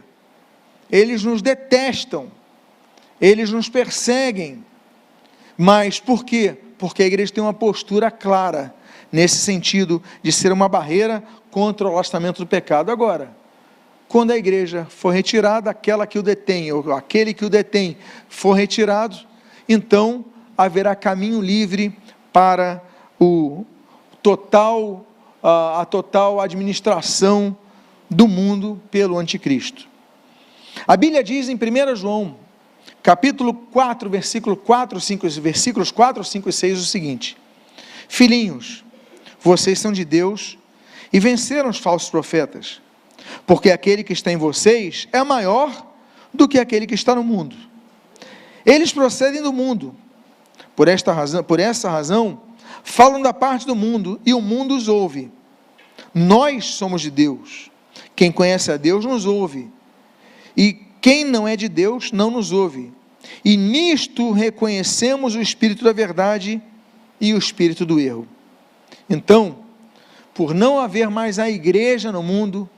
Eles nos detestam. Eles nos perseguem. Mas por quê? Porque a igreja tem uma postura clara, nesse sentido de ser uma barreira contra o alastramento do pecado. Agora, quando a igreja for retirada, aquela que o detém, ou aquele que o detém for retirado, então haverá caminho livre para a total administração do mundo pelo anticristo. A Bíblia diz em 1 João, capítulo 4, versículos 4, 5 e 6, o seguinte: filhinhos, vocês são de Deus e venceram os falsos profetas, porque aquele que está em vocês é maior do que aquele que está no mundo. Eles procedem do mundo, por essa razão, falam da parte do mundo, e o mundo os ouve. Nós somos de Deus. Quem conhece a Deus nos ouve, e quem não é de Deus não nos ouve. E nisto reconhecemos o espírito da verdade e o espírito do erro. Então, por não haver mais a igreja no mundo,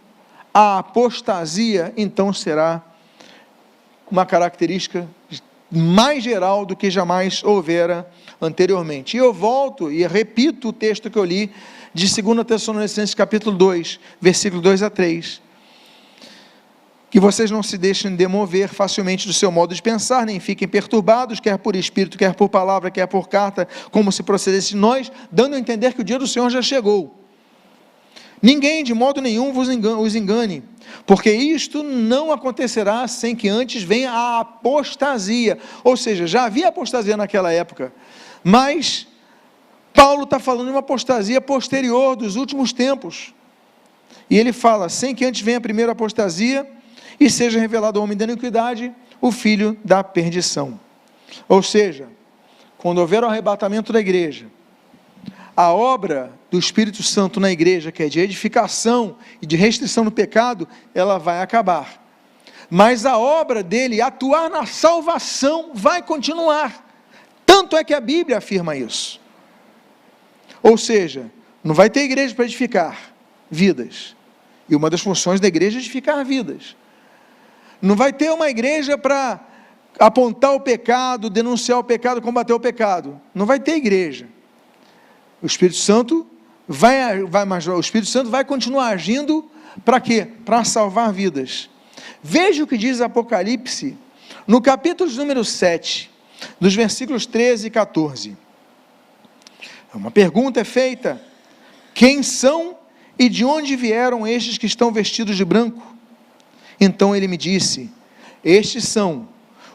a apostasia então será uma característica mais geral do que jamais houvera anteriormente. E eu volto e repito o texto que eu li de 2 Tessalonicenses capítulo 2, versículo 2 a 3. Que vocês não se deixem demover facilmente do seu modo de pensar, nem fiquem perturbados, quer por espírito, quer por palavra, quer por carta, como se procedesse nós, dando a entender que o dia do Senhor já chegou. Ninguém de modo nenhum os engane, porque isto não acontecerá sem que antes venha a apostasia. Ou seja, já havia apostasia naquela época, mas Paulo está falando de uma apostasia posterior, dos últimos tempos. E ele fala, sem que antes venha a primeira apostasia, e seja revelado ao homem da iniquidade, o filho da perdição. Ou seja, quando houver o arrebatamento da igreja, a obra do Espírito Santo na igreja, que é de edificação e de restrição do pecado, ela vai acabar. Mas a obra dele, atuar na salvação, vai continuar. Tanto é que a Bíblia afirma isso. Ou seja, não vai ter igreja para edificar vidas. E uma das funções da igreja é edificar vidas. Não vai ter uma igreja para apontar o pecado, denunciar o pecado, combater o pecado. Não vai ter igreja. O Espírito Santo vai continuar agindo para quê? Para salvar vidas. Veja o que diz Apocalipse, no capítulo número 7, dos versículos 13 e 14. Uma pergunta é feita: quem são e de onde vieram estes que estão vestidos de branco? Então ele me disse: estes são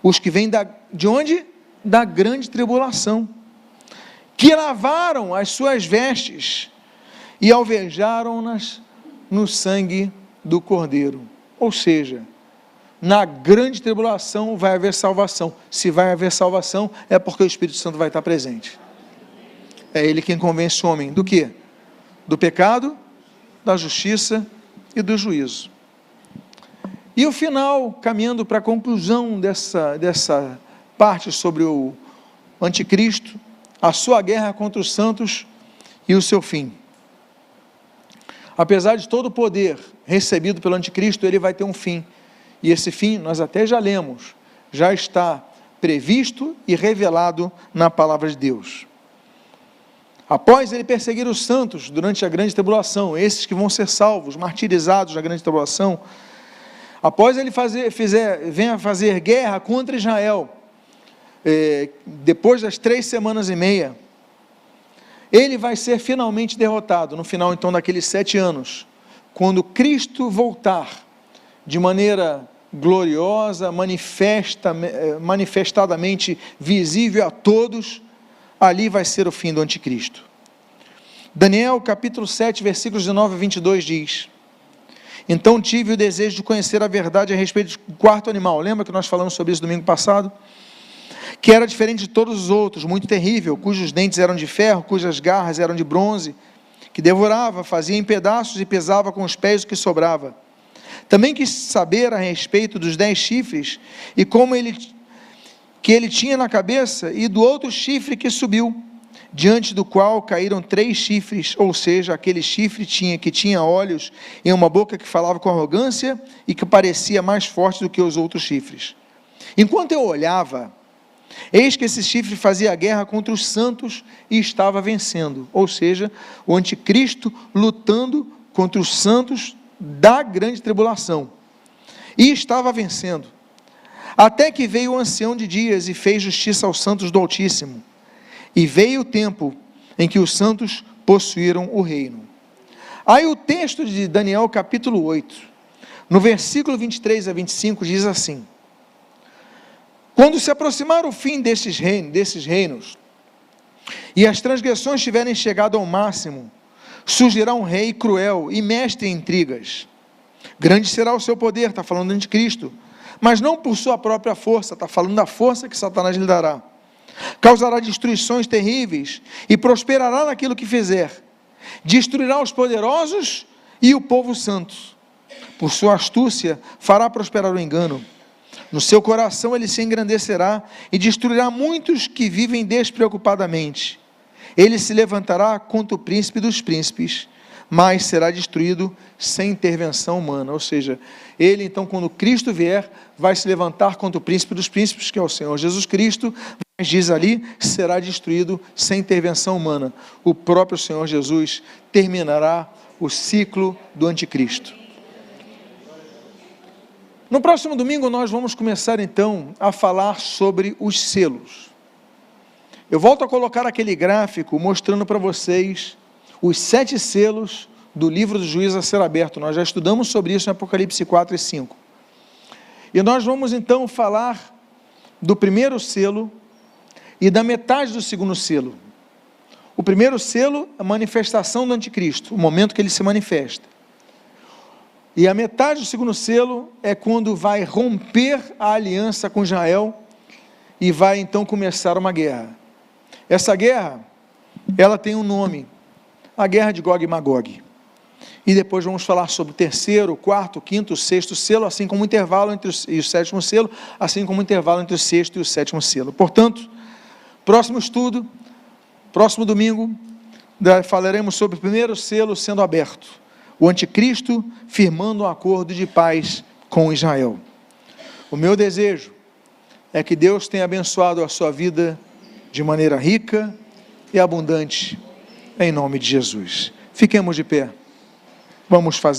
os que vêm de onde? Da grande tribulação, que lavaram as suas vestes e alvejaram-nas no sangue do Cordeiro. Ou seja, na grande tribulação vai haver salvação. Se vai haver salvação, é porque o Espírito Santo vai estar presente. É Ele quem convence o homem do quê? Do pecado, da justiça e do juízo. E o final, caminhando para a conclusão dessa parte sobre o anticristo, a sua guerra contra os santos e o seu fim. Apesar de todo o poder recebido pelo anticristo, ele vai ter um fim. E esse fim, nós até já lemos, já está previsto e revelado na palavra de Deus. Após ele perseguir os santos durante a grande tribulação, esses que vão ser salvos, martirizados na grande tribulação, após ele venha fazer guerra contra Israel, depois das 3 semanas e meia, ele vai ser finalmente derrotado, no final então daqueles 7 anos, quando Cristo voltar, de maneira gloriosa, manifestadamente visível a todos, ali vai ser o fim do anticristo. Daniel capítulo 7, versículos 19 a 22 diz: então tive o desejo de conhecer a verdade a respeito do 4º animal. Lembra que nós falamos sobre isso domingo passado? Que era diferente de todos os outros, muito terrível, cujos dentes eram de ferro, cujas garras eram de bronze, que devorava, fazia em pedaços e pesava com os pés o que sobrava. Também quis saber a respeito dos 10 chifres, e como que ele tinha na cabeça, e do outro chifre que subiu, diante do qual caíram 3 chifres, ou seja, aquele chifre que tinha olhos e uma boca que falava com arrogância, e que parecia mais forte do que os outros chifres. Enquanto eu olhava, eis que esse chifre fazia guerra contra os santos e estava vencendo, ou seja, o anticristo lutando contra os santos da grande tribulação, e estava vencendo, até que veio o ancião de dias e fez justiça aos santos do Altíssimo, e veio o tempo em que os santos possuíram o reino. Aí o texto de Daniel capítulo 8, no versículo 23 a 25, diz assim: quando se aproximar o fim desses reinos, e as transgressões tiverem chegado ao máximo, surgirá um rei cruel e mestre em intrigas. Grande será o seu poder, está falando do anticristo, mas não por sua própria força, está falando da força que Satanás lhe dará. Causará destruições terríveis e prosperará naquilo que fizer. Destruirá os poderosos e o povo santo. Por sua astúcia fará prosperar o engano. No seu coração ele se engrandecerá e destruirá muitos que vivem despreocupadamente. Ele se levantará contra o príncipe dos príncipes, mas será destruído sem intervenção humana. Ou seja, ele então, quando Cristo vier, vai se levantar contra o príncipe dos príncipes, que é o Senhor Jesus Cristo, mas diz ali, será destruído sem intervenção humana. O próprio Senhor Jesus terminará o ciclo do anticristo. No próximo domingo nós vamos começar então a falar sobre os selos. Eu volto a colocar aquele gráfico mostrando para vocês os 7 selos do livro do juízo a ser aberto. Nós já estudamos sobre isso em Apocalipse 4 e 5. E nós vamos então falar do primeiro selo e da metade do segundo selo. O primeiro selo é a manifestação do anticristo, o momento que ele se manifesta. E a metade do segundo selo é quando vai romper a aliança com Israel e vai então começar uma guerra. Essa guerra, ela tem um nome, a guerra de Gog e Magog. E depois vamos falar sobre o terceiro, o quarto, o quinto, o sexto selo, assim como o intervalo entre o 7º selo, assim como o intervalo entre o 6º e o 7º selo. Portanto, próximo estudo, próximo domingo, falaremos sobre o primeiro selo sendo aberto. O anticristo firmando um acordo de paz com Israel. O meu desejo é que Deus tenha abençoado a sua vida de maneira rica e abundante, em nome de Jesus. Fiquemos de pé. Vamos fazer